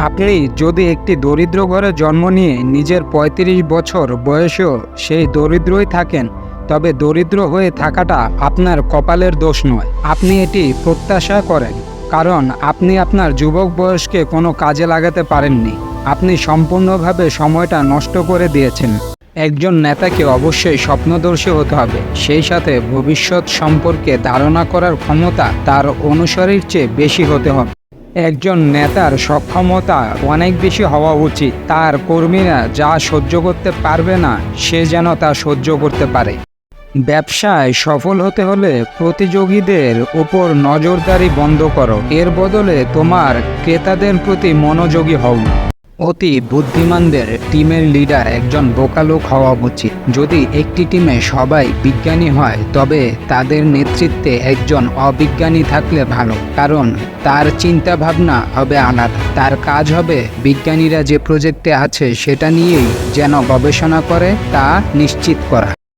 আপনি যদি একটি দরিদ্র ঘরে জন্ম নিয়ে নিজের ৩৫ বছর বয়সেও সেই দরিদ্রই থাকেন, তবে দরিদ্র হয়ে থাকাটা আপনার কপালের দোষ নয়। আপনি এটি প্রত্যাশা করেন, কারণ আপনি আপনার যুবক বয়সকে কোনো কাজে লাগাতে পারেননি। আপনি সম্পূর্ণভাবে সময়টা নষ্ট করে দিয়েছেন। একজন নেতাকে অবশ্যই স্বপ্নদর্শী হতে হবে, সেই সাথে ভবিষ্যৎ সম্পর্কে ধারণা করার ক্ষমতা তার অনুসারীর চেয়ে বেশি হতে হবে। একজন নেতার সক্ষমতা অনেক বেশি হওয়া উচিত। তার কর্মীরা যা সহ্য করতে পারবে না, সে যেন তা সহ্য করতে পারে। ব্যবসায় সফল হতে হলে প্রতিযোগীদের উপর নজরদারি বন্ধ করো, এর বদলে তোমার ক্রেতাদের প্রতি মনোযোগী হও। অতি বুদ্ধিমানদের টিমের লিডার একজন বোকা লোক হওয়া উচিত। যদি একটি টিমে সবাই বিজ্ঞানী হয়, তবে তাদের নেতৃত্বে একজন অবিজ্ঞানী থাকলে ভালো, কারণ তার চিন্তা ভাবনা হবে আলাদা। তার কাজ হবে বিজ্ঞানীরা যে প্রজেক্টে আছে সেটা নিয়েই যেন গবেষণা করে তা নিশ্চিত করা।